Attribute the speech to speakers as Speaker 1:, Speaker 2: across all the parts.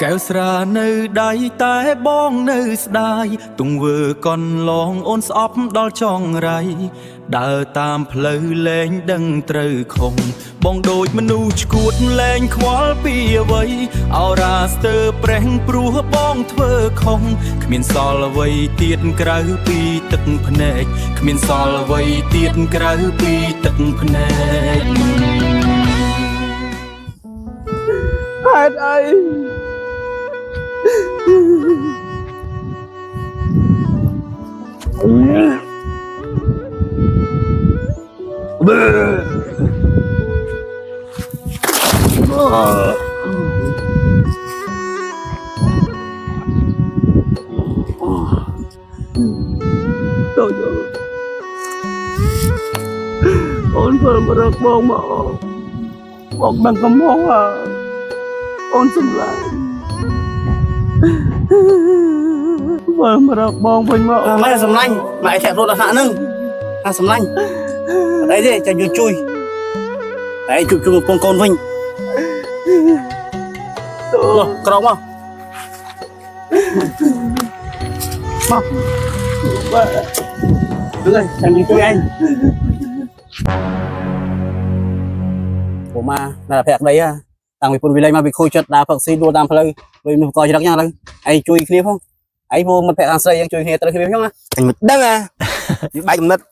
Speaker 1: កែវស្រានៅដៃតែបងនៅស្ដាយទង្វើកន់ឡងអូនស្អប់ដល់ចងរៃដើរតាមផ្លូវលែងដឹងត្រូវខុសបងដូចមនុស្សឈួតលែងខ្វល់ពីអ្វីអរ៉ាស្ទើប្រេះព្រោះបងធ្វើខុសគ្មានសល់អ្វីទៀតក្រៅពីទឹកភ្នែកគ្មានសល់អ្វីទៀតក្រៅពីទឹកភ្នែក
Speaker 2: ហេតុអីអូនធ្វើមករកបងមកបងដឹងកំហុសអូនសម្លាញ់ធ្វើមករកបងវិញមក
Speaker 3: ម៉ែសម្លាញ់ម៉ែតែរត់ដល់ថ្នាក់ហ្នឹងអាសម្លាញ់អីទេចាំជួយតែជួបពងកូនវិញក្រងមកបាទលើចាំជួយអញមកណាភ័ក្រដីតាំងពីពុនវិល័យមកពីខូចចិត្តដើរផឹកស៊ីដួលតាមផ្លូវដូចមនុស្សកច្រឹកចឹងឥឡូវឯងជួយគ្នាផងឯងមកមិត្តភក្តិអាស្រ័យយើងជួយគ្នាត្រូវគ្នាចឹងណា
Speaker 4: អញមិនដឹងវាបែកកំណត់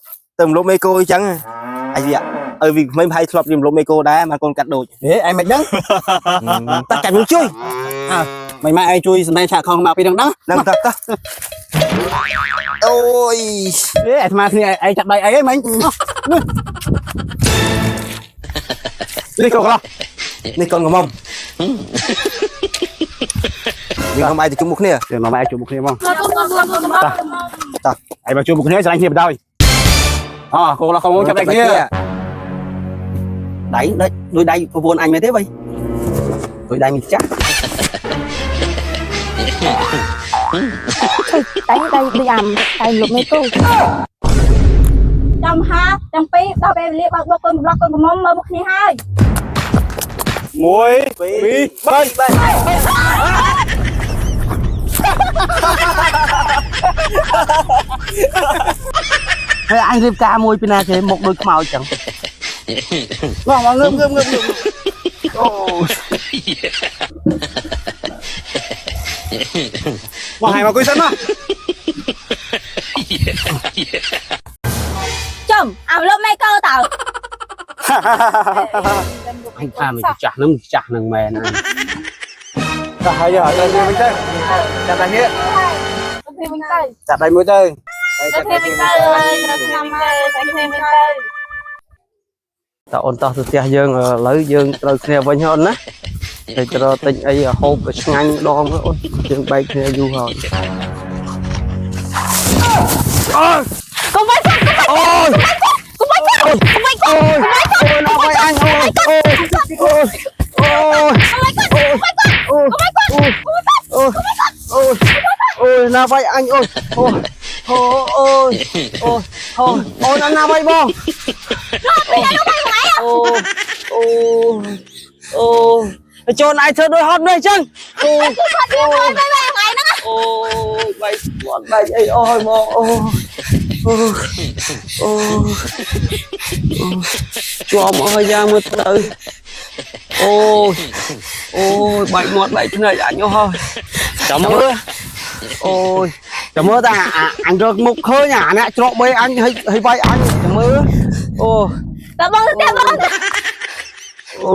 Speaker 4: ទៅមលប់មេកូអីចឹងអីវាឲ្យវាមិនហើយធ្លាប់វាមលប់មេកូដែរមកកូនកាត់ដូច
Speaker 3: ហេឯងមិនដឹងតាចាំយើងជួយមិនម៉ែឯងជួយសម្ដែងឆាកខំមកពីដឹងតើ
Speaker 4: អូយ
Speaker 3: ហេអាត្មាគ្នាឯងចាប់ដៃអីហីមិញ
Speaker 4: នេះកូនកន្លោះនេះកូនកំមុំយើងនាំឯងទៅជុំមុខគ្នា
Speaker 3: យើងនាំឯងជុំមុខគ្នាមកតោះឯងមកជុំមុខគ្នាឆ្លាញ់គ្នាបដ ாய் អូកូនកន្លោះកូនចាប់ដៃគ្នាដៃដូចដៃប្រពន្ធអញមែនទេបីដូចដៃមីចាស់
Speaker 5: ដៃដូចអាំដៃលុបមេគូចាំហាចាំពីដល់ពេលវេលាបើកកូនប្លុកកូនកំមុំមើលមុខគ្នាហើយ
Speaker 4: 1 2 3
Speaker 3: ហើយអញរៀបការមួយពីណាគេមុខដូចខ្មោចចឹងមកងើបអូមកឲ្យមកគួយសិនមក
Speaker 5: ចំអាលុបមេកូតើ
Speaker 3: អញថាមិនចាស់នឹងមែនទៅហើយយកទៅវិញទៅចាប់ដៃនេះចាប់ដៃមួយទៅ
Speaker 5: ទៅគ្នាវិញទៅឆ្នាំទៅគ្នាវិញទៅ
Speaker 3: តើអូនតោះទៅផ្ទះយើងឥឡូវយើងត្រូវគ្នាវិញអូនណាតែត្រូវទិញអីហូបឆ្ងាញ់ម្ដងអូនយើងបែកគ្នាយូរហើយកុំបាច់អូយកុំបាច់អូយណាបាយអញអូយណាបាយអញអូនណាបាយបងអូចូលឯងធ្វើដូចហត់នេះអញ្ចឹងបាយគាត់បាយអីអស់ហើយមកជាប់មកហើយយ៉ាងមើលទៅអូយបែកមាត់បែកភ្នែកអញអស់ហើយចាំមើលអូយចាំមើលតាអញរកមុខឃើញអាអ្នកច្រកបីអញហើយវាយអញចាំមើលអូ
Speaker 5: តើបងទៅបង
Speaker 3: អូ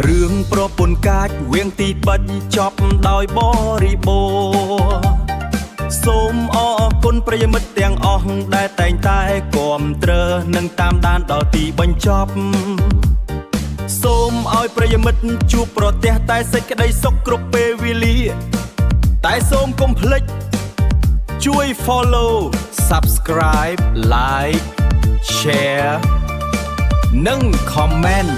Speaker 1: រឿងប្រពន្ធកាចវៀងទីបាច់ចប់ដោយបរិបូរណ៍សូមអរគុណប្រិយមិត្តទាំងអស់ដែលតែងតែគាំទ្រនិងតាមដានដល់ទីបញ្ចប់សូមឲ្យប្រិយមិត្តជួបប្រទះតែសេចក្តីសុខគ្រប់ពេលវេលាតែសូមកុំភ្លេច ជួយ follow subscribe like share និង comment